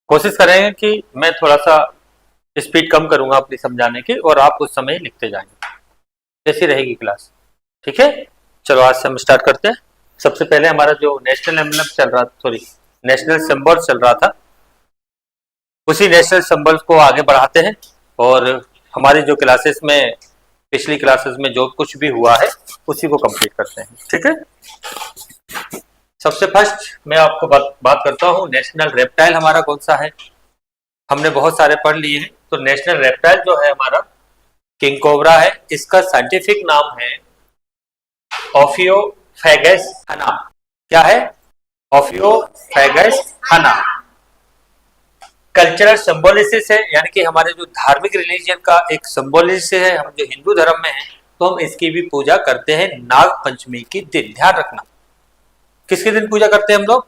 कोशिश करेंगे कि मैं थोड़ा सा स्पीड कम करूंगा अपनी समझाने की और आप उस समय लिखते जाएंगे। कैसी रहेगी क्लास? ठीक है, चलो आज से हम स्टार्ट करते हैं। सबसे पहले हमारा जो नेशनल एम्बलम चल रहा, सॉरी नेशनल सिंबल चल रहा था, उसी नेशनल सिंबल को आगे बढ़ाते हैं और हमारी जो क्लासेस में, पिछली क्लासेस में जो कुछ भी हुआ है उसी को कंप्लीट करते हैं। ठीक है, सबसे फर्स्ट मैं आपको बात करता हूँ नेशनल रेप्टाइल हमारा कौन सा है। हमने बहुत सारे पढ़ लिए हैं। तो नेशनल रेप्टाइल जो है हमारा किंग कोबरा है। इसका साइंटिफिक नाम है ओफियोफेगस हना। क्या है? ओफियोफेगस हना। कल्चरल सिंबोलिसिस है, यानी कि हमारे जो धार्मिक रिलीजन का एक सिंबोलिसिस है, हम जो हिंदू धर्म में हैं तो हम इसकी भी पूजा करते हैं नाग पंचमी के दिन। ध्यान रखना, किसके दिन पूजा करते हैं हम लोग?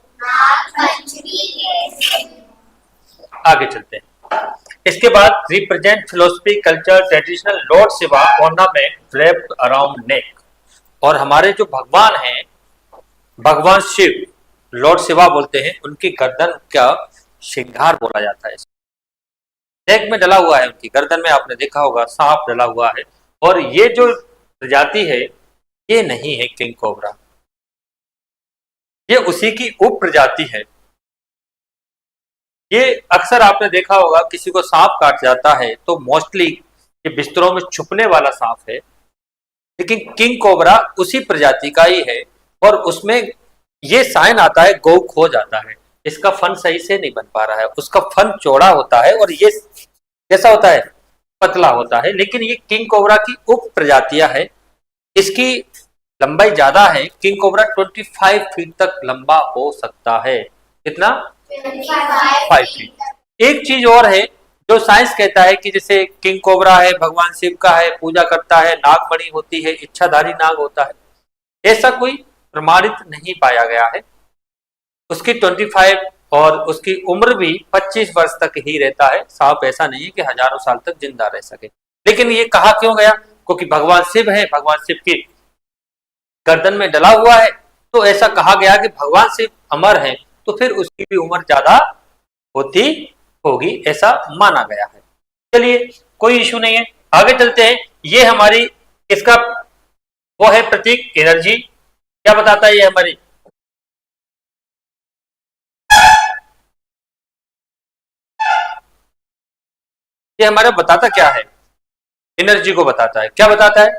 आगे चलते हैं। इसके बाद represent philosophy culture traditional Lord Shiva ornament draped around नेक। और हमारे जो भगवान हैं, भगवान शिव, लॉर्ड शिवा बोलते हैं, उनकी गर्दन का श्रृंगार बोला जाता है। नेक में डला हुआ है, उनकी गर्दन में आपने देखा होगा सांप डला हुआ है। और ये जो प्रजाति है ये नहीं है किंग कोबरा, ये उसी की उप प्रजाति है। ये अक्सर आपने देखा होगा किसी को सांप काट जाता है तो मोस्टली ये बिस्तरों में छुपने वाला सांप है, लेकिन किंग कोबरा उसी प्रजाति का ही है और उसमें ये साइन आता है गौ खो जाता है। इसका फन सही से नहीं बन पा रहा है, उसका फन चौड़ा होता है और ये कैसा होता है? पतला होता है। लेकिन ये किंग कोबरा की उप प्रजातियां है। इसकी लंबाई ज्यादा है। किंग कोबरा 25 फीट तक लंबा हो सकता है। कितना? 5 फीट। एक चीज और है जो साइंस कहता है कि जैसे किंग कोबरा है, भगवान शिव का है, पूजा करता है, नागमणि होती है, इच्छाधारी नाग होता है, ऐसा कोई प्रमाणित नहीं पाया गया है। उसकी 25 और उसकी उम्र भी 25 वर्ष तक ही रहता है। सांप ऐसा नहीं है कि हजारों साल तक जिंदा रह सके। लेकिन ये कहा क्यों गया? क्योंकि भगवान शिव है, भगवान शिव की गर्दन में डला हुआ है, तो ऐसा कहा गया कि भगवान शिव अमर है तो फिर उसकी भी उम्र ज्यादा होती होगी, ऐसा माना गया है। चलिए, कोई इशू नहीं है, आगे चलते हैं। ये हमारी इसका वो है प्रतीक एनर्जी। क्या बताता है ये हमारी? ये हमारा बताता क्या है? एनर्जी को बताता है। क्या बताता है?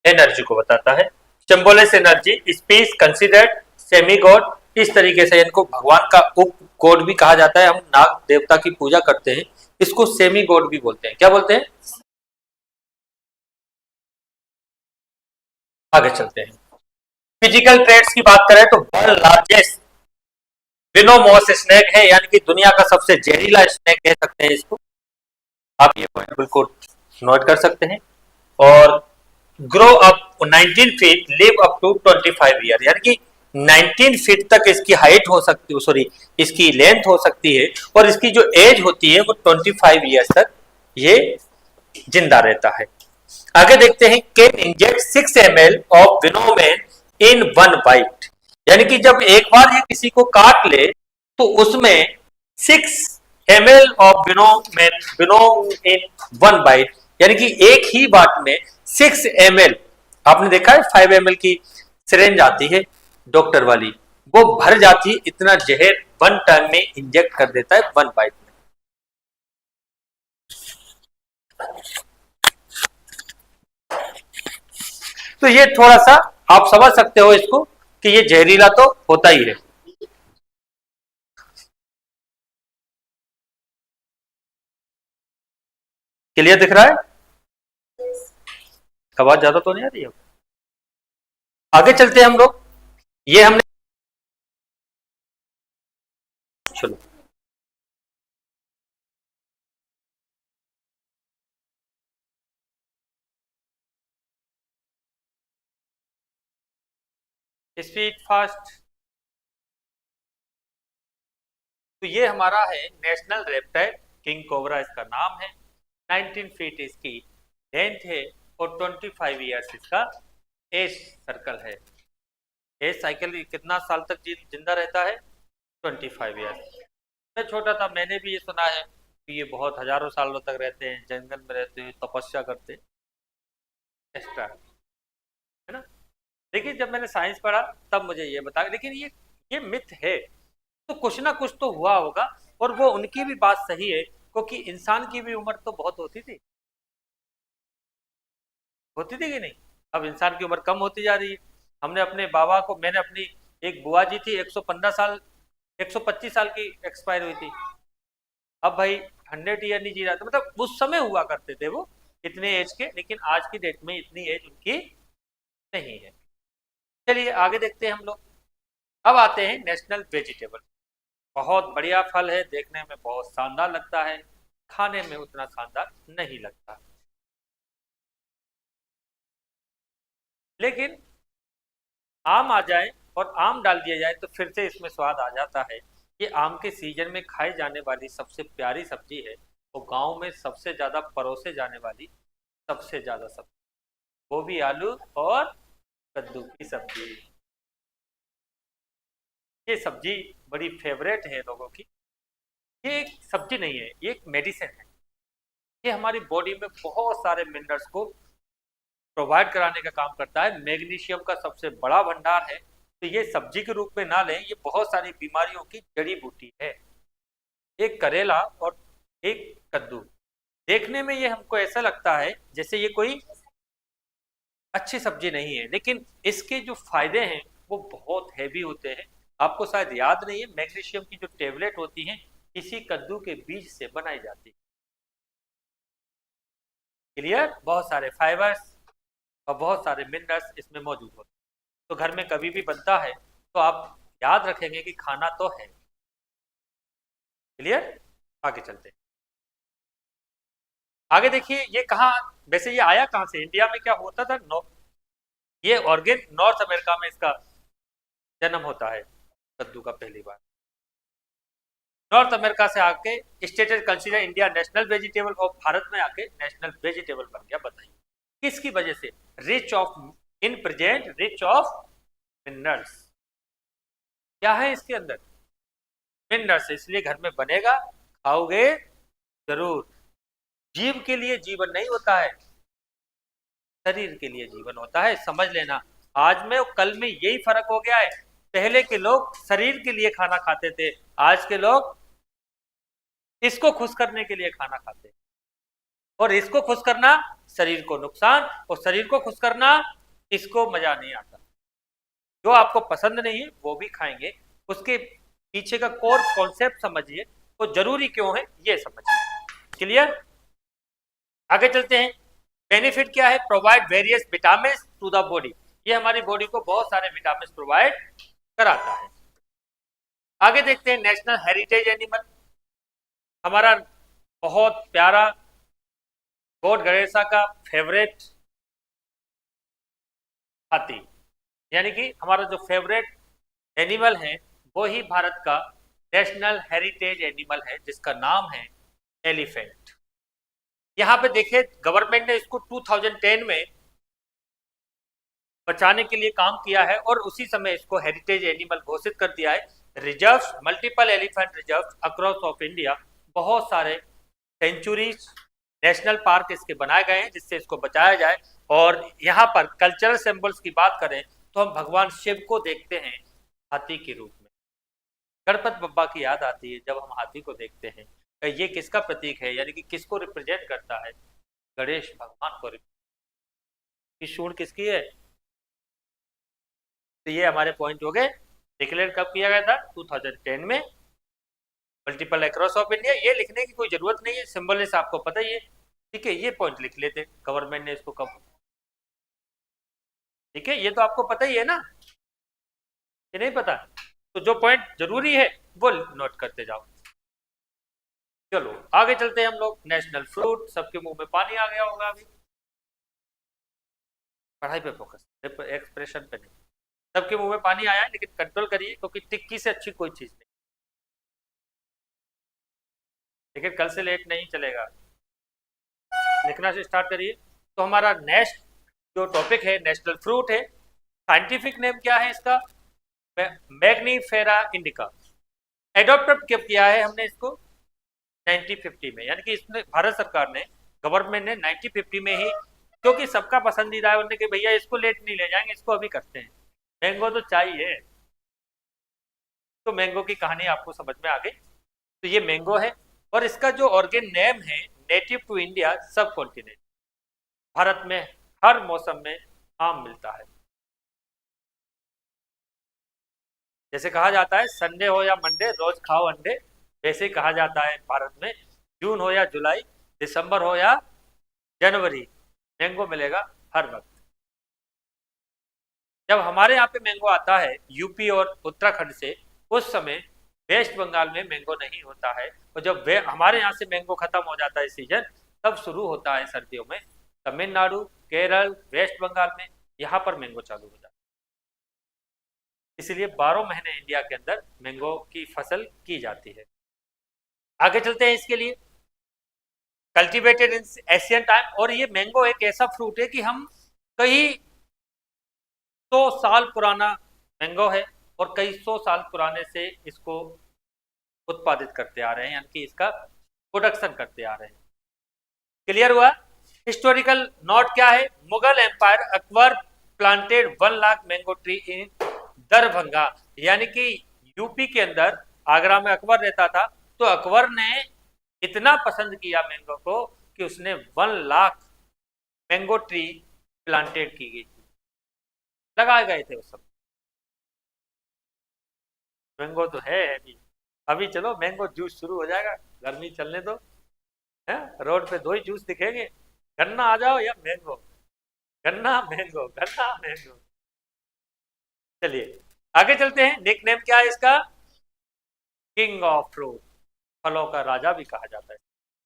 एनर्जी को बताता है। Symbolise energy space considered semi god. इस तरीके से इनको भगवान का उप गॉड भी कहा जाता है। हम नाग देवता की पूजा करते हैं, इसको सेमी गॉड भी बोलते हैं। क्या बोलते हैं? आगे चलते हैं। फिजिकल ट्रेड्स की बात करें तो वर्ल्ड लार्जेस्ट विनोमोस स्नेक है, यानी कि दुनिया का सबसे जहरीला स्नेक कह सकते हैं इसको। आप ये पॉइंट बिल्कुल नोट कर सकते हैं। और grow up 19 feet, live up to 25 year, यानी कि 19 फीट तक इसकी हाइट हो सकती है, सॉरी इसकी लेंथ हो सकती है, और इसकी जो एज होती है वो 25 ईयर्स तक ये जिंदा रहता है। आगे देखते हैं। Can inject 6 ml of venom in one bite, यानी कि जब एक बार ये किसी को काट ले तो उसमें 6 ml of venom, venom in one bite, यानी कि एक ही बात में 6 ml, आपने देखा है 5 ml की सिरेंज आती है डॉक्टर वाली, वो भर जाती है। इतना जहर वन टाइम में इंजेक्ट कर देता है वन बाइट में। तो ये थोड़ा सा आप समझ सकते हो इसको कि ये जहरीला तो होता ही है। क्लियर दिख रहा है? आवाज ज्यादा तो नहीं आ रही है? आगे चलते हैं हम लोग। ये हमने, चलो स्पीड फास्ट। तो ये हमारा है नेशनल रेप्टाइल किंग कोबरा, इसका नाम है। 19 फीट इसकी लेंथ है और 25 ईयर्स इसका एज सर्कल है। एज साइकिल कितना साल तक जिंदा रहता है? 25 ईयर्स। मैं छोटा था, मैंने भी ये सुना है कि ये बहुत हजारों सालों तक रहते हैं, जंगल में रहते हैं, तपस्या करते हैं, एक्स्ट्रा, है ना। लेकिन जब मैंने साइंस पढ़ा तब मुझे ये बता, लेकिन ये मिथ है, तो कुछ ना कुछ तो हुआ होगा। और वो उनकी भी बात सही है, क्योंकि इंसान की भी उम्र तो बहुत होती थी कि नहीं। अब इंसान की उम्र कम होती जा रही है। हमने अपने बाबा को, मैंने अपनी एक बुआ जी थी, 115 साल, 125 साल की एक्सपायर हुई थी। अब भाई 100 ईयर नहीं जी रहा था, मतलब उस समय हुआ करते थे वो इतने एज के, लेकिन आज की डेट में इतनी एज उनकी नहीं है। चलिए आगे देखते हैं हम लोग। अब आते हैं नेशनल वेजिटेबल। बहुत बढ़िया फल है, देखने में बहुत शानदार लगता है, खाने में उतना शानदार नहीं लगता। लेकिन आम आ जाए और आम डाल दिया जाए तो फिर से इसमें स्वाद आ जाता है। ये आम के सीजन में खाई जाने वाली सबसे प्यारी सब्जी है, और गांव में सबसे ज्यादा परोसे जाने वाली सबसे ज्यादा सब्जी, वो भी आलू और कद्दू की सब्जी। ये सब्जी बड़ी फेवरेट है लोगों की। ये एक सब्जी नहीं है, ये एक मेडिसिन है। ये हमारी बॉडी में बहुत सारे मिनरल्स को प्रोवाइड कराने का काम करता है। मैग्नीशियम का सबसे बड़ा भंडार है। तो ये सब्जी के रूप में ना लें, ये बहुत सारी बीमारियों की जड़ी बूटी है। एक करेला और एक कद्दू, देखने में ये हमको ऐसा लगता है जैसे ये कोई अच्छी सब्जी नहीं है, लेकिन इसके जो फायदे हैं वो बहुत हैवी होते हैं। आपको शायद याद नहीं है, मैग्नीशियम की जो टेबलेट होती हैं इसी कद्दू के बीज से बनाई जाती है। क्लियर? बहुत सारे फाइबर्स और बहुत सारे मिनरल्स इसमें मौजूद होते हैं। तो घर में कभी भी बनता है तो आप याद रखेंगे कि खाना तो है। क्लियर? आगे चलते हैं। आगे देखिए, ये कहाँ, वैसे ये आया कहाँ से, इंडिया में क्या होता था, ये ऑर्गेन नॉर्थ अमेरिका में इसका जन्म होता है कद्दू का पहली बार। नॉर्थ अमेरिका से आके stated consider India national vegetable, और भारत में आके नेशनल वेजिटेबल बन गया। बताइए किसकी वजह से? Rich of in present, rich of minerals. क्या है इसके अंदर? मिनरल्स, इसलिए घर में बनेगा, खाओगे जरूर। जीव के लिए जीवन नहीं होता है, शरीर के लिए जीवन होता है, समझ लेना। आज में और कल में यही फर्क हो गया है। पहले के लोग शरीर के लिए खाना खाते थे, आज के लोग इसको खुश करने के लिए खाना खाते हैं। और इसको खुश करना शरीर को नुकसान, और शरीर को खुश करना इसको मजा नहीं आता। जो आपको पसंद नहीं है वो भी खाएंगे, उसके पीछे का कोर कॉन्सेप्ट समझिए, वो जरूरी क्यों है ये समझिए। क्लियर? आगे चलते हैं। बेनिफिट क्या है? Provide various vitamin to the body. ये हमारी बॉडी को बहुत सारे विटामिन प्रोवाइड कराता है। आगे देखते हैं नेशनल हेरिटेज एनिमल। हमारा बहुत प्यारा गॉड गणेशा का फेवरेट हाथी, यानी कि हमारा जो फेवरेट एनिमल है वो ही भारत का नेशनल हेरिटेज एनिमल है, जिसका नाम है एलिफेंट। यहाँ पे देखिए, गवर्नमेंट ने इसको 2010 में बचाने के लिए काम किया है, और उसी समय इसको हेरिटेज एनिमल घोषित कर दिया है। Reserve, multiple elephant reserve across of India, बहुत सारे सेंचुरीज, नेशनल पार्क इसके बनाए गए हैं जिससे इसको बचाया जाए। और यहाँ पर कल्चरल सिंबल्स की बात करें तो हम भगवान शिव को देखते हैं हाथी के रूप में। गणपत बप्पा की याद आती है जब हम हाथी को देखते हैं। ये किसका प्रतीक है, यानी कि किसको रिप्रेजेंट करता है? गणेश भगवान को। की सूंड किसकी है? तो ये हमारे पॉइंट हो गए। डिक्लेयर कब किया गया था? 2010 में। मल्टीपल अक्रॉस ऑफ इंडिया, ये लिखने की कोई जरूरत नहीं है, सिंबल से आपको पता ही है। ठीक है, ये पॉइंट लिख लेते गवर्नमेंट ने इसको कब। ठीक है, ये तो आपको पता ही है ना, ये नहीं पता? तो जो पॉइंट जरूरी है वो नोट करते जाओ। चलो आगे चलते हैं हम लोग। नेशनल फ्रूट, सबके मुंह में पानी आ गया होगा अभी। पढ़ाई पे फोकस, एक्सप्रेशन पे नहीं। सबके मुंह में पानी आया है, लेकिन कंट्रोल करिए, क्योंकि टिक्की से अच्छी कोई चीज नहीं। लेकिन कल से लेट नहीं चलेगा, लिखना से स्टार्ट करिए। तो हमारा नेक्स्ट जो टॉपिक है नेशनल फ्रूट है। साइंटिफिक नेम क्या है इसका? Mangifera indica. एडॉप्ट कब किया है हमने इसको? 1950 में, यानी कि इसने भारत सरकार ने, गवर्नमेंट ने 1950 में ही, क्योंकि सबका पसंदीदा है, उन्होंने कि भैया इसको लेट नहीं ले जाएंगे, इसको अभी करते हैं, मैंगो तो चाहिए। तो मैंगो की कहानी आपको समझ में आ गई। तो ये मैंगो है, और इसका जो ऑर्गेन नेम है, नेटिव टू इंडिया सब कॉन्टिनेंट, भारत में हर मौसम में आम मिलता है। जैसे कहा जाता है संडे हो या मंडे रोज खाओ अंडे, वैसे ही कहा जाता है भारत में जून हो या जुलाई, दिसंबर हो या जनवरी, मैंगो मिलेगा हर वक्त। जब हमारे यहाँ पे मैंगो आता है यूपी और उत्तराखंड से, उस समय वेस्ट बंगाल में मैंगो नहीं होता है, और जब वे हमारे यहाँ से मैंगो खत्म हो जाता है सीजन, तब शुरू होता है सर्दियों में तमिलनाडु, केरल, वेस्ट बंगाल में, यहाँ पर मैंगो चालू हो जाता है। इसलिए 12 महीने इंडिया के अंदर मैंगो की फसल की जाती है। आगे चलते हैं इसके लिए। कल्टीवेटेड इन एशियन टाइम, और ये मैंगो एक ऐसा फ्रूट है कि हम कई 100 साल पुराना मैंगो है, और कई 100 साल पुराने से इसको उत्पादित करते आ रहे हैं, यानी कि इसका प्रोडक्शन करते आ रहे हैं। क्लियर हुआ? हिस्टोरिकल नोट क्या है? Mughal empire, Akbar planted 1 lakh mango tree in Darbhanga, यानी कि यूपी के अंदर, आगरा में अकबर रहता था, तो अकबर ने इतना पसंद किया मैंगो को कि उसने 1 लाख मैंगो ट्री प्लांटेड की गई थी, लगाए गए थे उस सब। मैंगो तो है अभी, अभी चलो मैंगो जूस शुरू हो जाएगा, गर्मी चलने दो, है रोड पे 2 ही जूस दिखेंगे, गन्ना आ जाओ या मैंगो, गन्ना मैंगो, गन्ना मैंगो। चलिए आगे चलते हैं। निक नेम क्या है इसका? किंग ऑफ फ्रूट, फलों का राजा भी कहा जाता है।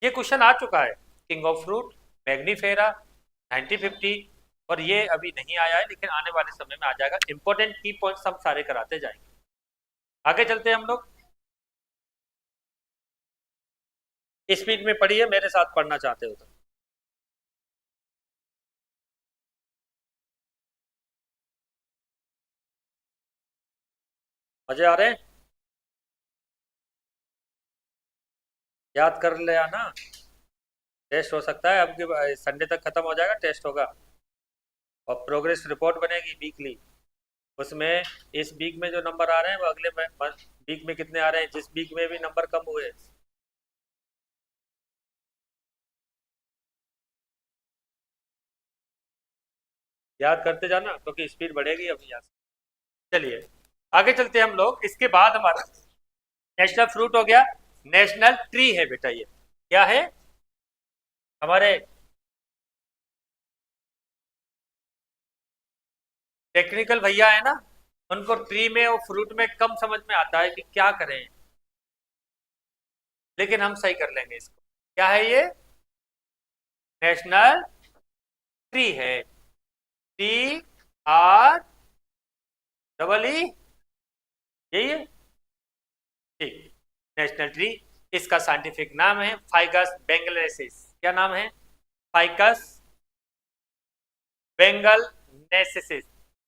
ये क्वेश्चन आ चुका है, किंग ऑफ फ्रूट, मैग्नीफेरा, 1950, और ये अभी नहीं आया है, लेकिन आने वाले समय में आ जाएगा। इंपॉर्टेंट की पॉइंट्स हम सारे कराते जाएंगे। आगे चलते हैं हम लोग। स्पीड में पढ़िए, मेरे साथ पढ़ना चाहते हो तो। मजे आ रहे हैं? याद कर ले आना, टेस्ट हो सकता है अब की संडे तक खत्म हो जाएगा, टेस्ट होगा, और प्रोग्रेस रिपोर्ट बनेगी वीकली। उसमें इस वीक में जो नंबर आ रहे हैं वो अगले वीक में कितने आ रहे हैं, जिस वीक में भी नंबर कम हुए। याद करते जाना, क्योंकि स्पीड बढ़ेगी अभी यहाँ से। चलिए आगे चलते हैं हम लोग। इसके बाद हमारा नेशनल फ्रूट हो गया, नेशनल ट्री है बेटा। ये क्या है? हमारे टेक्निकल भैया है ना, उनको ट्री में और फ्रूट में कम समझ में आता है कि क्या करें, लेकिन हम सही कर लेंगे इसको। क्या है ये? नेशनल ट्री है, टी आर डबल ई, यही है, ठीक। नेशनल ट्री, इसका साइंटिफिक नाम है फाइकस बेंगलेसिस। क्या नाम है? Ficus benghalensis.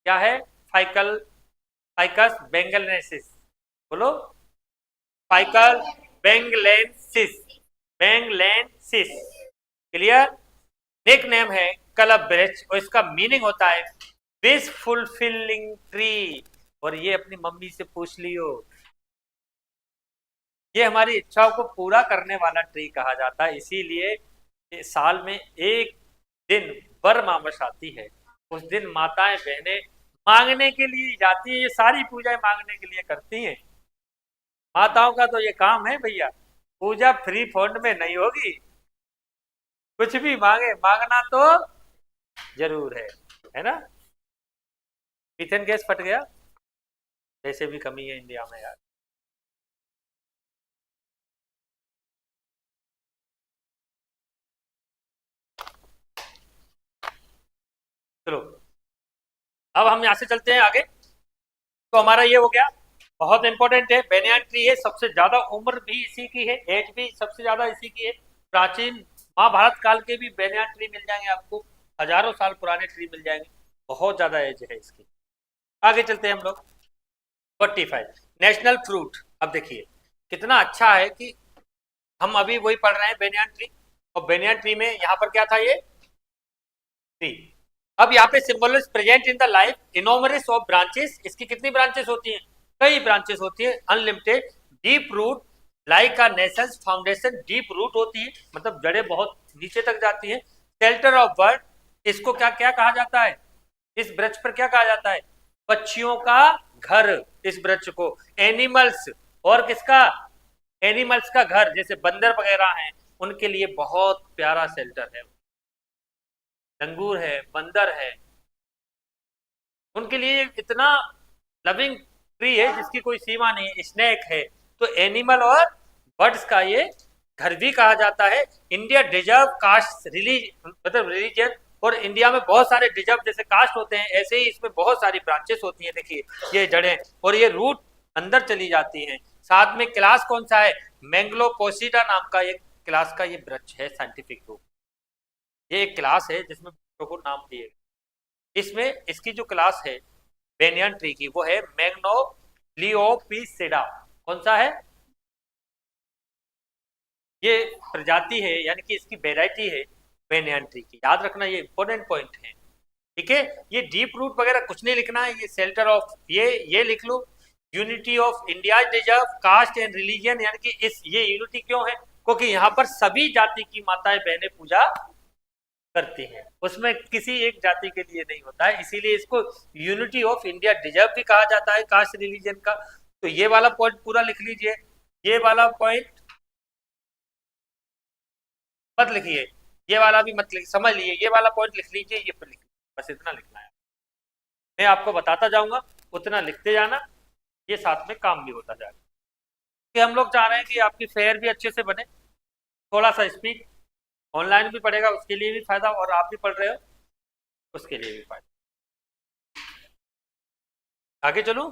क्या है? फाइकस बेंगलनेसिस, बोलो। Ficus benghalensis, benghalensis. Clear? Nick name है कलब ब्रिज, और इसका मीनिंग होता है विश फुलफिलिंग ट्री, और ये अपनी मम्मी से पूछ लियो, ये हमारी इच्छाओं को पूरा करने वाला ट्री कहा जाता है। इसीलिए साल में एक दिन बरमामस आती है, उस दिन माताएं बहनें मांगने के लिए जाती है, ये सारी पूजाएं मांगने के लिए करती हैं। माताओं का तो ये काम है भैया, पूजा फ्री फंड में नहीं होगी, कुछ भी मांगे, मांगना तो जरूर है ना। मीथेन गैस फट गया, वैसे भी कमी है इंडिया में यार। चलो अब हम यहां से चलते हैं आगे। तो हमारा ये हो गया, बहुत इंपॉर्टेंट है, बेनियान ट्री है, सबसे ज्यादा उम्र भी इसी की है, एज भी सबसे ज्यादा इसी की है। प्राचीन महाभारत काल के भी बेनियान ट्री मिल जाएंगे आपको, हजारों साल पुराने ट्री मिल जाएंगे, बहुत ज्यादा एज है इसकी। आगे चलते हैं हम लोग। 45 नेशनल फ्रूट। अब देखिए कितना अच्छा है कि हम अभी वही पढ़ रहे हैं बेनियन ट्री, और बेनियन ट्री में यहाँ पर क्या था ये ट्री। अब यहाँ पे symbol is present in the life innumerous of branches. इसकी कितनी ब्रांचेस होती हैं? कई ब्रांचेस होती है, unlimited. Deep root like a nations foundation. Deep root होती है मतलब जड़ें बहुत नीचे तक जाती हैं। शेल्टर ऑफ बर्ड, इसको क्या क्या कहा जाता है? इस वृक्ष पर क्या कहा जाता है? पक्षियों का घर, इस वृक्ष को। एनिमल्स, और किसका? एनिमल्स का घर, जैसे बंदर वगैरह हैं उनके लिए बहुत प्यारा शेल्टर है। लंगूर है, बंदर है, उनके लिए इतना लविंग ट्री है जिसकी कोई सीमा नहीं है। स्नेक है। तो एनिमल और बर्ड्स का ये घर भी कहा जाता है। इंडिया डिजर्व कास्ट मतलब रिलीजन, और इंडिया में बहुत सारे डिजर्व जैसे कास्ट होते हैं, ऐसे ही इसमें बहुत सारी ब्रांचेस होती हैं। देखिए ये जड़ें और ये रूट अंदर चली जाती हैं। साथ में क्लास कौन सा है? मैंग्लोपोसिडा नाम का एक क्लास का ये वृक्ष है साइंटिफिक रूप। ये एक क्लास है जिसमें वृक्षों को नाम दिए गए। इसमें इसकी जो क्लास है बेनियन ट्री की, वो है मैग्नोलियोपिसिडा। कौन सा है? ये प्रजाति है, यानी कि इसकी वेराइटी है बेनियन ट्री की। याद रखना, ये इंपॉर्टेंट पॉइंट है। ठीक है, ये डीप रूट वगैरह कुछ नहीं लिखना है, ये शेल्टर ऑफ ये लिख लो। Unity of India deserve caste and religion, यानी कि इस ये यूनिटी क्यों है? क्योंकि यहाँ पर सभी जाति की माताएं बहनें पूजा करती हैं, उसमें किसी एक जाति के लिए नहीं होता है, इसीलिए इसको यूनिटी ऑफ इंडिया डिजर्व भी कहा जाता है कास्ट रिलीजन का। तो ये वाला पॉइंट पूरा लिख लीजिए। ये वाला पॉइंट मत लिखिए, ये वाला भी मत लिख, समझ लीजिए ये वाला पॉइंट लिख लीजिए, ये पर लिख लीजिए, बस इतना लिखना है। मैं आपको बताता जाऊंगा, उतना लिखते जाना, ये साथ में काम भी होता जाएगा। कि हम लोग चाह रहे हैं कि आपकी फेयर भी अच्छे से बने, थोड़ा सा स्पीड। ऑनलाइन भी पढ़ेगा उसके लिए भी फायदा, और आप भी पढ़ रहे हो उसके लिए भी फायदा। आगे चलूं?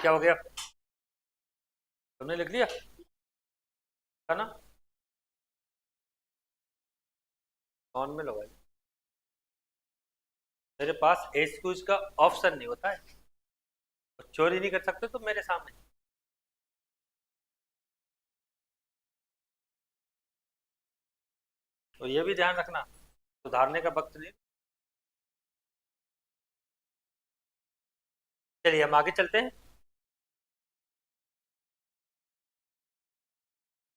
क्या हो गया? तुमने लिख लिया है ना? ऑन में लगाइए। मेरे पास एक्सक्यूज का ऑप्शन नहीं होता है, चोरी नहीं कर सकते तुम मेरे सामने। तो ये भी ध्यान रखना, सुधारने का वक्त नहीं। चलिए हम आगे चलते हैं।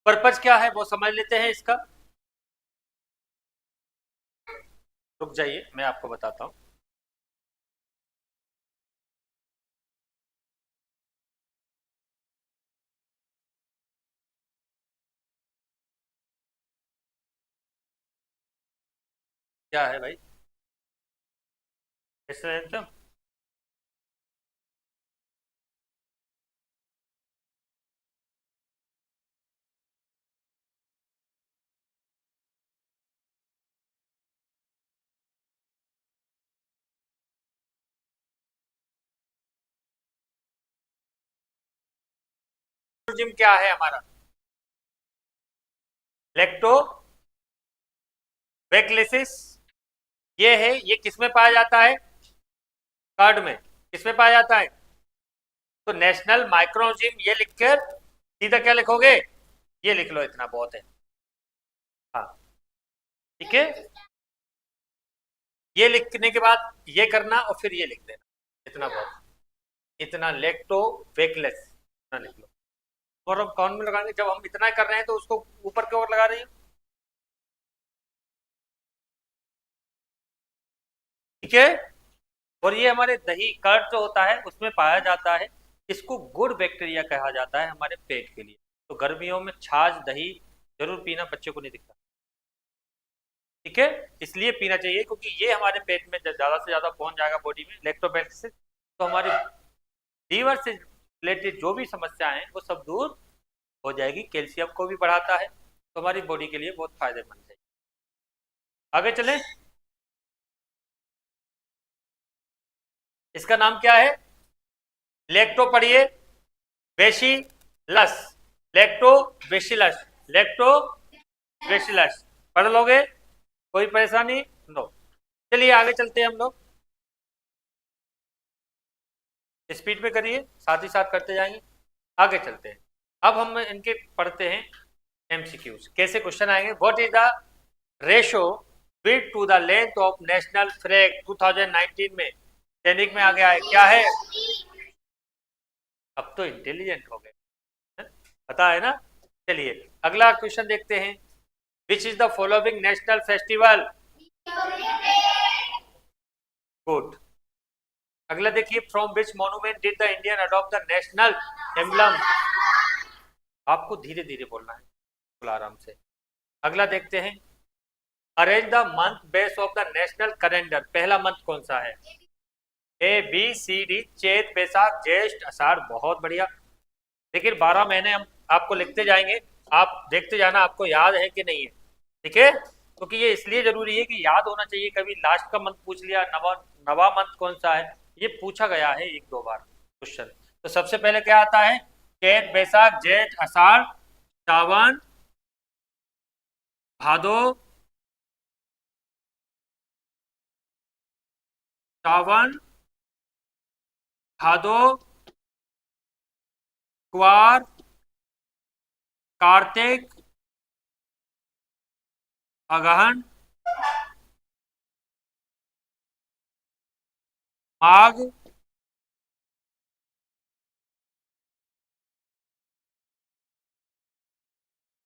पर्पज क्या है वो समझ लेते हैं इसका। रुक जाइए मैं आपको बताता हूँ। क्या है भाई? नेशनल एंथम क्या है हमारा? लैक्टोबैक्लिसिस। ये है, ये किस में पाया जाता है? कर्ड में। किस में पाया जाता है? तो नेशनल माइक्रोजिम ये लिखकर सीधा क्या लिखोगे? ये लिख लो, इतना बहुत है। हाँ ठीक है, ये लिखने के बाद ये करना और फिर ये लिख देना, इतना बहुत, इतना लैक्टोबैक्लिस इतना लिख लो। और हम कौन में लगाएंगे? जब हम इतना कर रहे हैं तो उसको ऊपर की ओर लगा रही हूँ। ठीक है, और ये हमारे दही कर्ड जो होता है उसमें पाया जाता है। इसको गुड बैक्टीरिया कहा जाता है हमारे पेट के लिए। तो गर्मियों में छाछ दही जरूर पीना, बच्चे को नहीं दिखता। ठीक है, इसलिए पीना चाहिए क्योंकि ये हमारे पेट में ज्यादा से ज्यादा पहुंच जाएगा बॉडी में लैक्टोबैक्टरस, तो हमारे लीवर से रिलेटेड जो भी समस्याएं हैं वो सब दूर हो जाएगी। कैल्शियम को भी बढ़ाता है, तो हमारी बॉडी के लिए बहुत फायदेमंद है। आगे चलें। इसका नाम क्या है? लैक्टो पढ़िए, bacillus, lacto bacillus, lacto bacillus, पढ़ लोगे? कोई परेशानी? नो। चलिए आगे चलते हैं हम लोग, स्पीड में करिए, साथ ही साथ करते जाएंगे। आगे चलते हैं, अब हम इनके पढ़ते हैं एमसीक्यूज। कैसे क्वेश्चन आएंगे? What is the ratio width to the length of national flag 2019 में? सैनिक में आ गया है, क्या है? अब तो इंटेलिजेंट हो गए, पता है ना। चलिए अगला क्वेश्चन देखते हैं। Which is the following national festival? Good. अगला देखिए, from which monument did the Indian adopt the national emblem? आपको धीरे धीरे बोलना है, थोड़ा आराम से। अगला देखते हैं, arrange the month base of the national calendar. पहला मंथ कौन सा है? ए बी सी डी, चैत बैसाख ज्येष्ठ आषाढ़, बहुत बढ़िया। लेकिन 12 महीने हम आपको लिखते जाएंगे, आप देखते जाना आपको याद है कि नहीं है, ठीक है? क्योंकि ये इसलिए जरूरी है कि याद होना चाहिए। कभी लास्ट का मंथ पूछ लिया, नवा मंथ कौन सा है, ये पूछा गया है एक दो बार क्वेश्चन। तो सबसे पहले क्या आता है? चैत बैसाख ज्येष्ठ आषाढ़ सावन भादो, सावन भादो कुआर कार्तिक अगहन माघ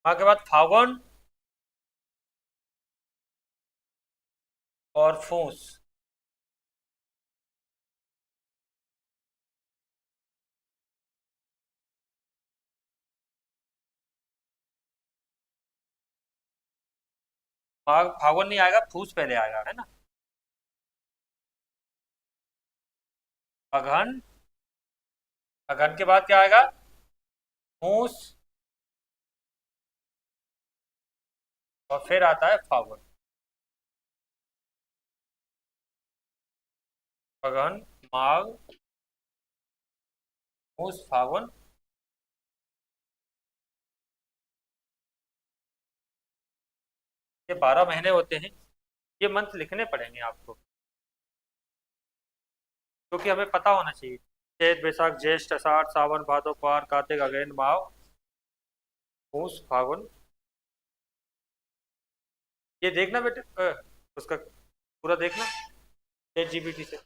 माघ के बाद फागुन और फूस। माघ फागुन नहीं आएगा, फूस पहले आएगा, है ना। अगहन, अगहन के बाद क्या आएगा? फूस, और फिर आता है फागुन। अगहन माघ फूस फागुन, ये 12 महीने होते हैं। ये मंथ लिखने पड़ेंगे आपको, क्योंकि हमें पता होना चाहिए। चैत बैसाख ज्येष्ठ आषाढ़ सावन भादो पार कार्तिक अगहन माघ फूस फागुन। ये देखना बेटे, उसका पूरा देखना चैट जीपीटी से।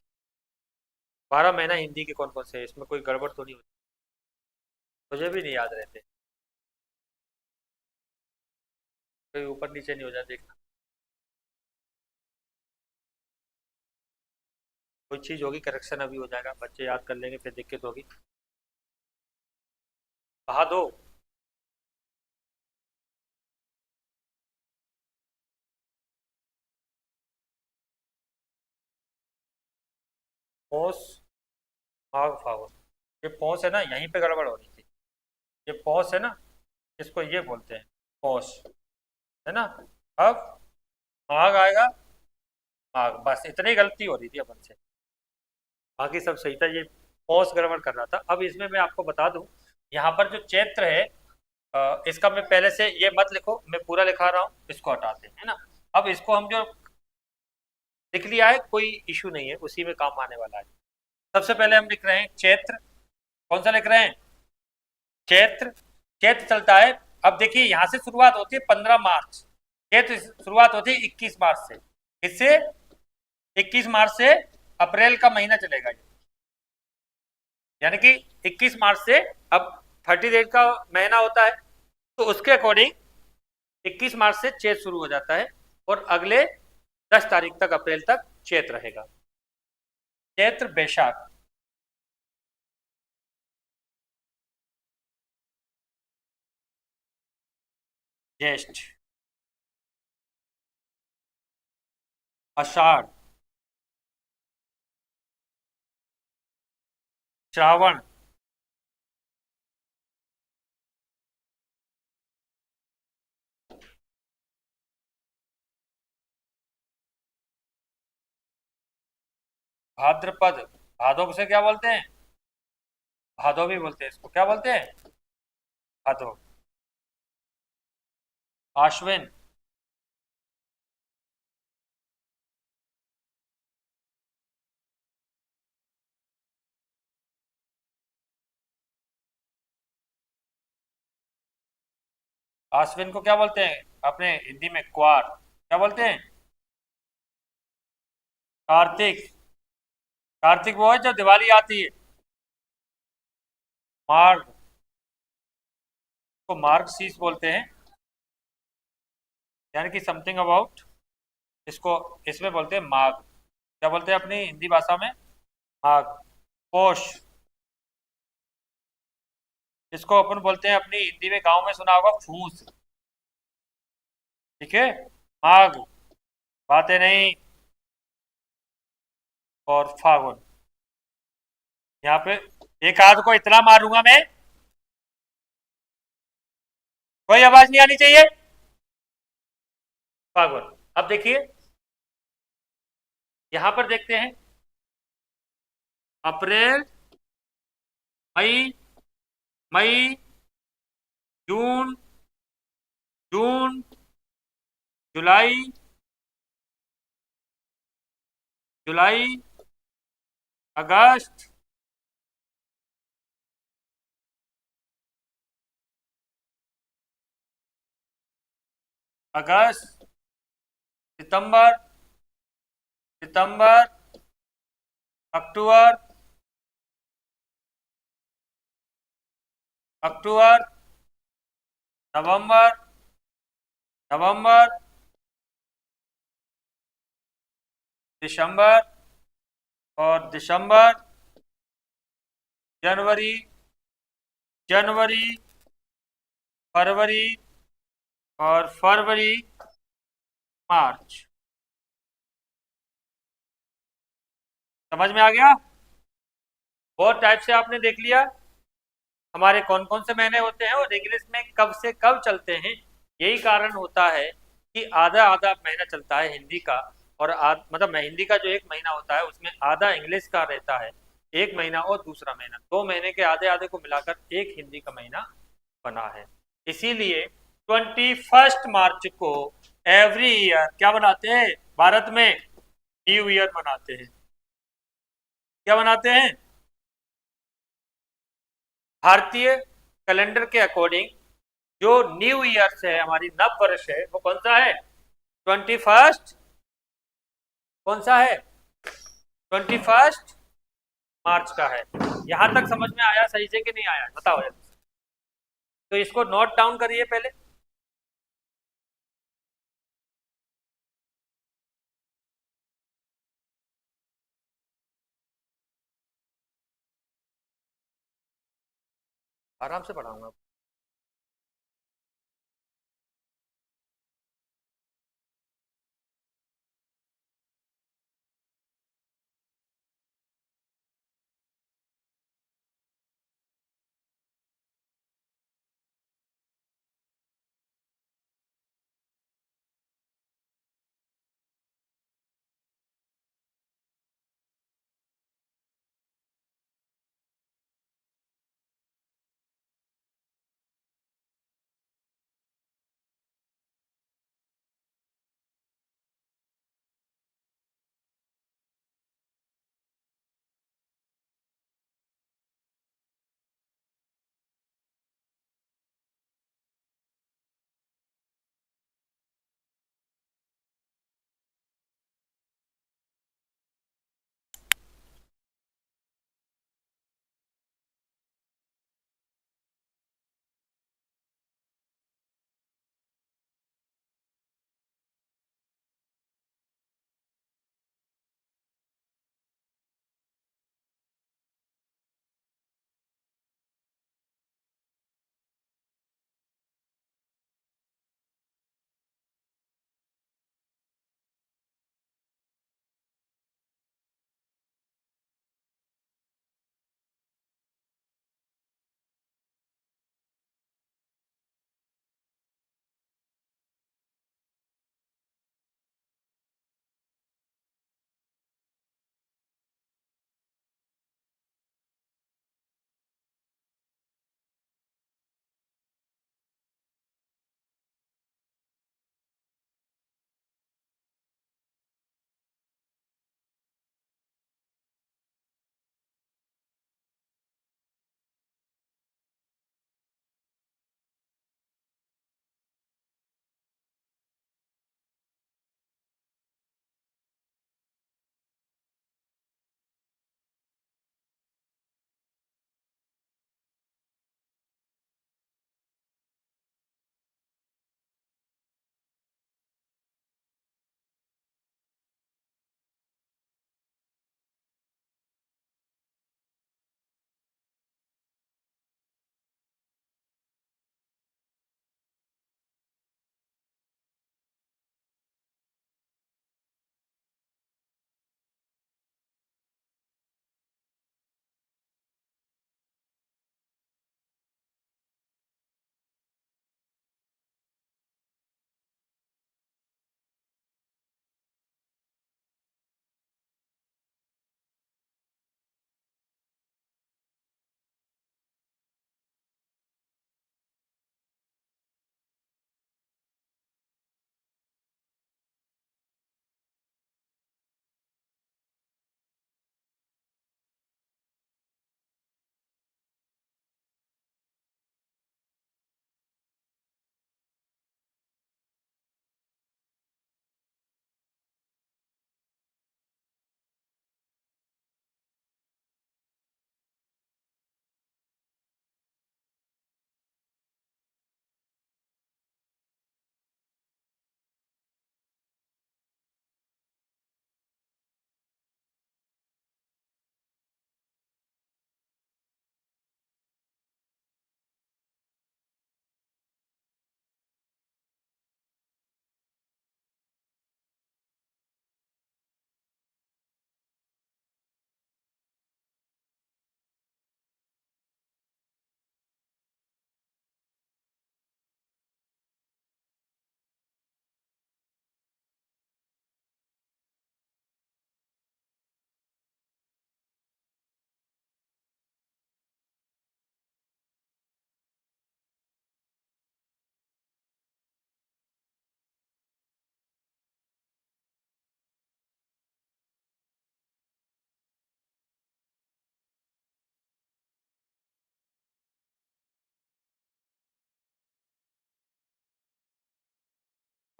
12 महीना हिंदी के कौन कौन से है, इसमें कोई गड़बड़ तो नहीं होती? मुझे भी नहीं याद रहते, कोई ऊपर नीचे नहीं हो जाए, देखना। कोई चीज होगी, करेक्शन अभी हो जाएगा, बच्चे याद कर लेंगे, फिर दिक्कत होगी। कहा दो। पौष माघ फागुन, ये पौष है ना, यहीं पे गड़बड़ हो रही थी। ये पौष है ना, इसको ये बोलते हैं पौष, है ना। अब माघ आएगा, माघ, बस इतनी गलती हो रही थी अपन से, बाकी सब सही था। ये पौष गड़बड़ कर रहा था। अब इसमें मैं आपको बता दूं, यहाँ पर जो चैत्र है, इसका मैं पहले से, ये मत लिखो, मैं पूरा लिखा रहा हूँ, इसको हटाते हैं, है ना। अब इसको हम जो लिख लिया है, कोई इशू नहीं है, उसी में काम आने वाला है। सबसे पहले हम लिख रहे हैं चैत्र। कौन सा लिख रहे हैं? चैत्र। चैत्र चलता है, अब देखिए यहाँ से शुरुआत होती है 15 मार्च, चैत्र शुरुआत होती है 21 मार्च से। इससे 21 मार्च से अप्रैल का महीना चलेगा ये, यानी कि 21 मार्च से, अब 30 डेज का महीना होता है, तो उसके अकॉर्डिंग 21 मार्च से चैत्र शुरू हो जाता है, और अगले 10 तारीख तक, अप्रैल तक चैत्र रहेगा। चैत्र बैशाख, ज्येष्ठ, आषाढ़, श्रावण, भाद्रपद, भादों से क्या बोलते हैं? भादो भी बोलते हैं इसको, क्या बोलते हैं? भादो। आश्विन। आश्विन को क्या बोलते हैं अपने हिंदी में? क्वार। क्या बोलते हैं? कार्तिक। कार्तिक वो है जब दिवाली आती है। मार्ग को मार्ग शीर्ष बोलते हैं, यानी कि समथिंग अबाउट। इसको इसमें बोलते हैं माघ। क्या बोलते हैं अपनी हिंदी भाषा में? माघ। पोष। इसको अपन बोलते हैं अपनी हिंदी में, गांव में सुना होगा, फूस। ठीक है। माघ, बातें नहीं, और फागुन। यहाँ पे एक आध को इतना मारूंगा मैं, कोई आवाज नहीं आनी चाहिए। फागुन। अब देखिए, यहां पर देखते हैं, अप्रैल, मई, मई, जून, जून, जुलाई, जुलाई, अगस्त, अगस्त, सितंबर, सितंबर, अक्टूबर, अक्टूबर, नवंबर, नवंबर, दिसंबर, और दिसंबर, जनवरी, जनवरी, फरवरी, और फरवरी, मार्च। समझ में आ गया? बहुत टाइप से आपने देख लिया हमारे कौन कौन से महीने होते हैं और इंग्लिश में कब से कब चलते हैं। यही कारण होता है कि आधा आधा महीना चलता है हिंदी का, और मतलब हिंदी का जो एक महीना होता है उसमें आधा इंग्लिश का रहता है, एक महीना, और दूसरा महीना, 2 महीने के आधे आधे को मिलाकर एक हिंदी का महीना बना है। इसीलिए 21 मार्च को एवरी ईयर क्या बनाते हैं भारत में? न्यू ईयर मनाते हैं। क्या बनाते हैं? भारतीय कैलेंडर के अकॉर्डिंग जो न्यू ईयर है, हमारी नव वर्ष है, वो कौन सा है? 21। कौन सा है? 21 मार्च का है। यहां तक समझ में आया सही से कि नहीं आया, बताओ यार। तो इसको नोट डाउन करिए पहले। आराम से पढ़ाऊंगा।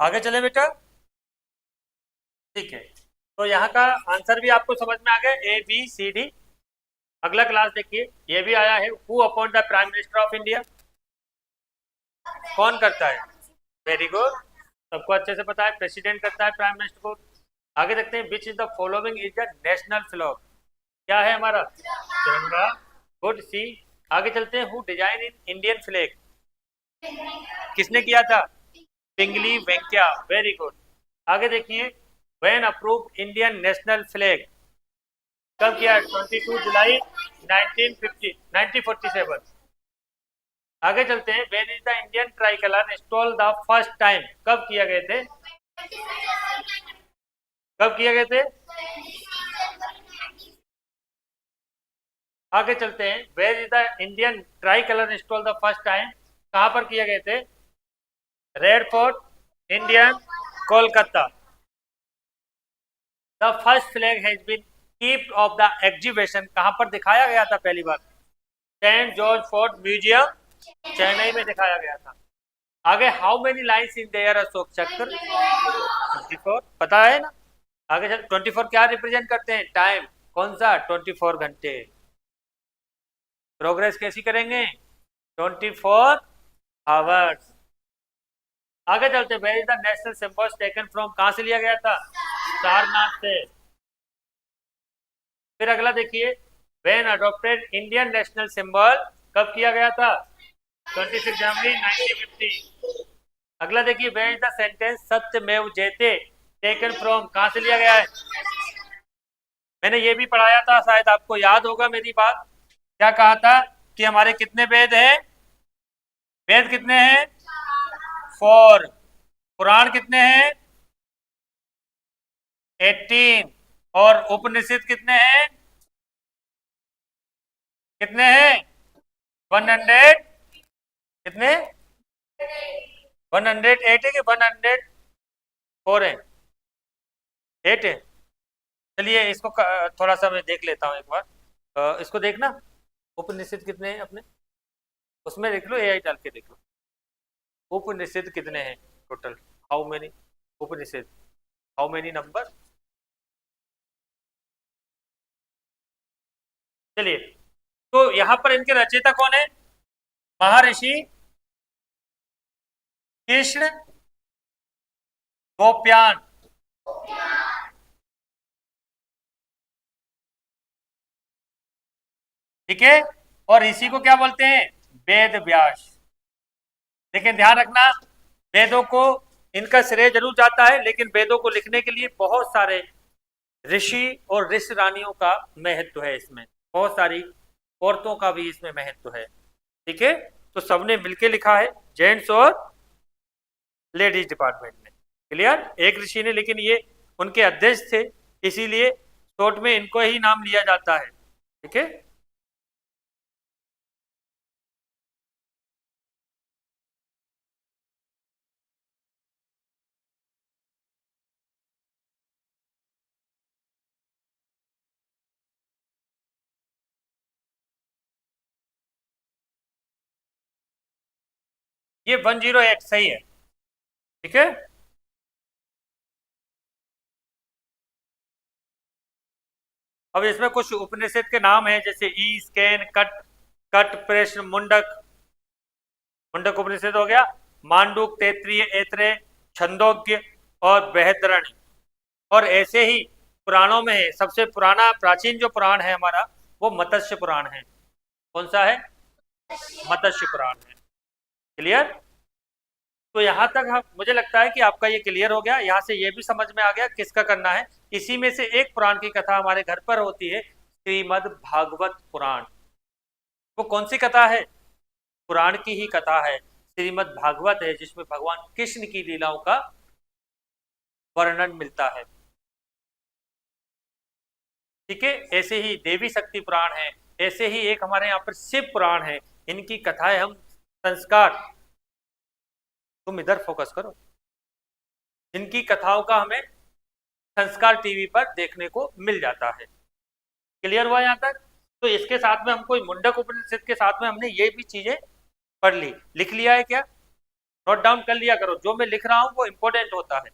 आगे चले बेटा, ठीक है। तो यहाँ का आंसर भी आपको समझ में आ गया, ABCD। अगला क्लास देखिए, ये भी आया है, who appoint the prime minister of India, कौन करता है? वेरी गुड, सबको अच्छे से पता है, प्रेसिडेंट करता है प्राइम मिनिस्टर को। आगे देखते हैं, which is the following is the national flag, क्या है हमारा? तिरंगा। Good, see. आगे चलते हैं, who design in Indian flag, किसने किया था? Pingali Venkaiah, very good. आगे देखिए, when approved Indian national flag, कब किया? 22 जुलाई 1947। आगे चलते हैं, where is the Indian tricolour install the first time, कब किया गए थे? कब किए गए थे? आगे चलते हैं, where is the Indian tricolour install the first time, कहां पर किए गए थे? Red fort, Indian, Kolkata. The first flag has been kept of the exhibition, कहां पर दिखाया गया था पहली बार? Saint George fort museum, Chennai में दिखाया गया था। आगे, how many lines in their Ashok Chakra? 24, पता है ना। आगे चल, 24 क्या रिप्रेजेंट करते हैं? टाइम, कौन सा? 24 घंटे। प्रोग्रेस कैसी करेंगे? 24 आवर्स। आगे चलते, where is the national symbol taken from, कहां से लिया गया था? सारनाथ से। फिर अगला देखिए, when adopted Indian national symbol, कब किया गया था? 26 जनवरी 1950। अगला देखिए, वेयर इज द सेंटेंस सत्यमेव जयते टेकन फ्रॉम, कहां से लिया गया है? मैंने ये भी पढ़ाया था, शायद आपको याद होगा मेरी बात। क्या कहा था कि हमारे कितने वेद हैं? वेद कितने हैं? 4। पुराण कितने हैं? 18। और उपनिषद कितने हैं? कितने हैं? 100, कितने? 108 है कि 104 है? 8 है। चलिए इसको थोड़ा सा मैं देख लेता हूँ एक बार, इसको देखना, उपनिषद कितने हैं अपने, उसमें देख लो, AI डाल के देख लो, उपनिषद कितने हैं total, how many Upanishad, how many number. चलिए, तो यहां पर इनके रचयिता कौन है? महर्षि कृष्ण गोप्यान। ठीक है, और इसी को क्या बोलते हैं? वेद व्यास। लेकिन ध्यान रखना, वेदों को इनका श्रेय जरूर जाता है, लेकिन वेदों को लिखने के लिए बहुत सारे ऋषि और ऋषि रानियों का महत्व है इसमें, बहुत सारी औरतों का भी इसमें महत्व है। ठीक है, तो सबने मिलके लिखा है, जेंट्स और लेडीज डिपार्टमेंट ने। क्लियर? एक ऋषि ने, लेकिन ये उनके अध्यक्ष थे, इसीलिए शॉर्ट में इनको ही नाम लिया जाता है। ठीक है, ये 108 सही है। ठीक है, अब इसमें कुछ उपनिषद के नाम है, जैसे ई स्कैन, कट, कट, प्रश्न, मुंडक, मुंडक उपनिषद हो गया, मांडुक, तैत्रीय, ऐत्रेय, छंदोग्य और बृहदारण्यक। और ऐसे ही पुराणों में है, सबसे पुराना प्राचीन जो पुराण है हमारा, वो मत्स्य पुराण है। कौन सा है? मत्स्य पुराण है। क्लियर? तो यहाँ तक मुझे लगता है कि आपका ये क्लियर हो गया, यहाँ से ये भी समझ में आ गया किसका करना है। इसी में से एक पुराण की कथा हमारे घर पर होती है, श्रीमद् भागवत पुराण। वो कौन सी कथा है? पुराण की ही कथा है, श्रीमद् भागवत है, जिसमें भगवान कृष्ण की लीलाओं का वर्णन मिलता है। ठीक है, ऐसे ही देवी शक्ति पुराण है, ऐसे ही एक हमारे यहाँ पर शिव पुराण है, इनकी कथाएं हम संस्कार, तुम इधर फोकस करो, इनकी कथाओं का हमें संस्कार टीवी पर देखने को मिल जाता है। क्लियर हुआ यहाँ तक? तो इसके साथ में हम कोई मुंडक उपनिषद के साथ में हमने ये भी चीजें पढ़ ली, लिख लिया है क्या? नोट डाउन कर लिया करो, जो मैं लिख रहा हूं वो इंपॉर्टेंट होता है।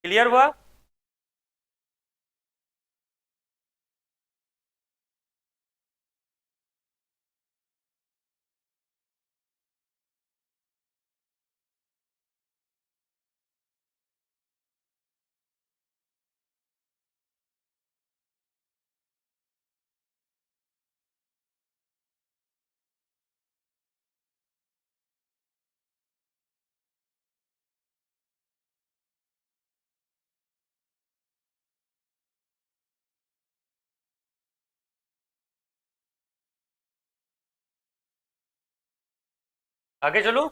क्लियर हुआ? आगे चलो।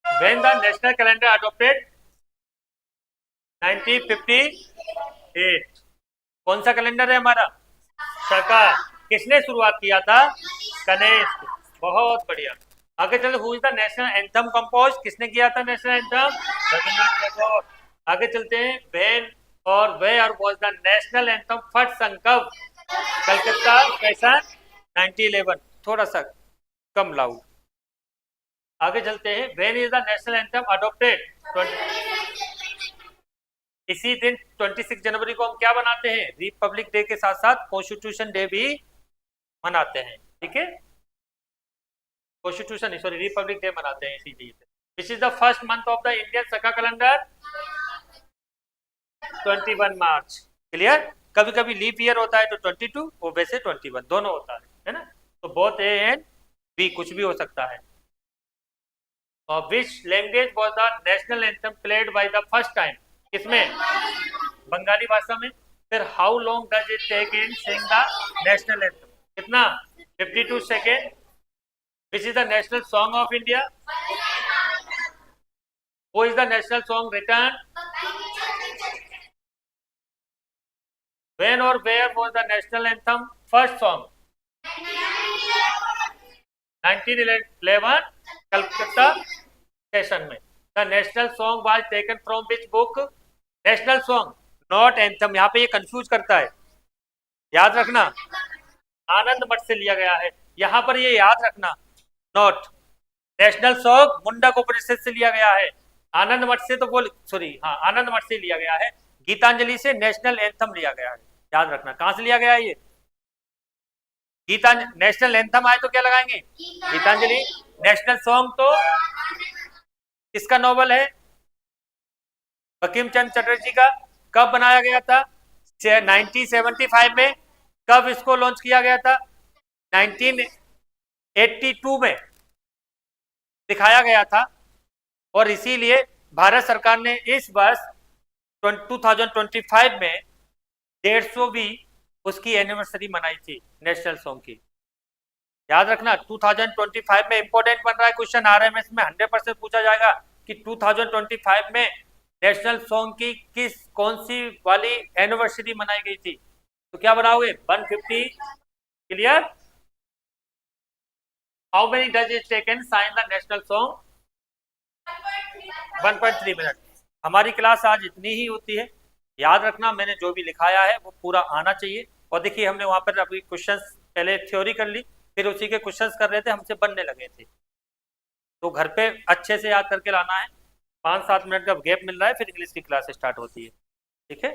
When the national calendar adopted 1958, कौन सा कैलेंडर है हमारा? शका। किसने शुरुआत किया था? कनिष्क। बहुत बढ़िया। आगे चलते, who is the national anthem compose, किसने किया था नेशनल एंथम? रविंद्रनाथ टैगोर। आगे चलते हैं, व्हेन और where was the national anthem first sung कब? कलकत्ता सेशन 1911। थोड़ा सा कम लाउड। आगे चलते हैं, when is the national anthem adopted? इसी दिन 26 जनवरी को हम क्या बनाते हैं? रिपब्लिक डे के साथ साथ कॉन्स्टिट्यूशन डे भी मनाते हैं। ठीक है, कॉन्स्टिट्यूशन सॉरी रिपब्लिक डे मनाते हैं इसी दिन। विच is the first month of the Indian सका कैलेंडर? 21 मार्च। क्लियर? कभी कभी लीप ईयर होता है तो 22, वो वैसे 21 दोनों होता है ना? तो बोथ ए एंड बी कुछ भी हो सकता है। Which language was the national anthem played by the first time? किसमें? बंगाली भाषा में। फिर how long does it take in sing the national anthem? कितना? 52 second. Which is the national song of India? वो is the national song written? When or where was the national anthem first song? 1911 Calcutta session में। The national song was taken from which book? National song not anthem. यहाँ पे ये confuse करता है, याद रखना। आनंद मठ से लिया गया है, यहाँ पर ये याद रखना। नॉट नेशनल सॉन्ग मुंडक उपनिषद से लिया गया है। आनंद मठ से तो बोल सॉरी हाँ आनंद मठ से लिया गया है। गीतांजलि से नेशनल एंथम लिया गया है, याद रखना। कहां से लिया गया है ये? गीता नेशनल एंथम आए तो क्या लगाएंगे? गीतांजलि। नेशनल सॉन्ग तो किसका नॉवल है? बंकिम चंद्र चटर्जी का। कब बनाया गया था? 1975 में। कब इसको लॉन्च किया गया था? 1982 में दिखाया गया था। और इसीलिए भारत सरकार ने इस वर्ष 2025 में 150वीं उसकी एनिवर्सरी मनाई थी नेशनल सॉन्ग की। याद रखना 2025 में इंपॉर्टेंट बन रहा है क्वेश्चन, आरएमएस में 100% पूछा जाएगा कि 2025 में नेशनल सॉन्ग की कौन सी वाली एनिवर्सरी मनाई गई थी। तो क्या बनाओगे? 150। Clear? How many does it take in sign the national song? 1.3 minute. हमारी क्लास आज इतनी ही होती है। याद रखना मैंने जो भी लिखाया है वो पूरा आना चाहिए। और देखिए हमने वहां पर अभी क्वेश्चंस पहले थ्योरी कर ली, फिर उसी के क्वेश्चंस कर रहे थे, हमसे बनने लगे थे। तो घर पे अच्छे से याद करके लाना है। 5-7 मिनट का गैप मिल रहा है, फिर इंग्लिश की क्लास स्टार्ट होती है। ठीक है।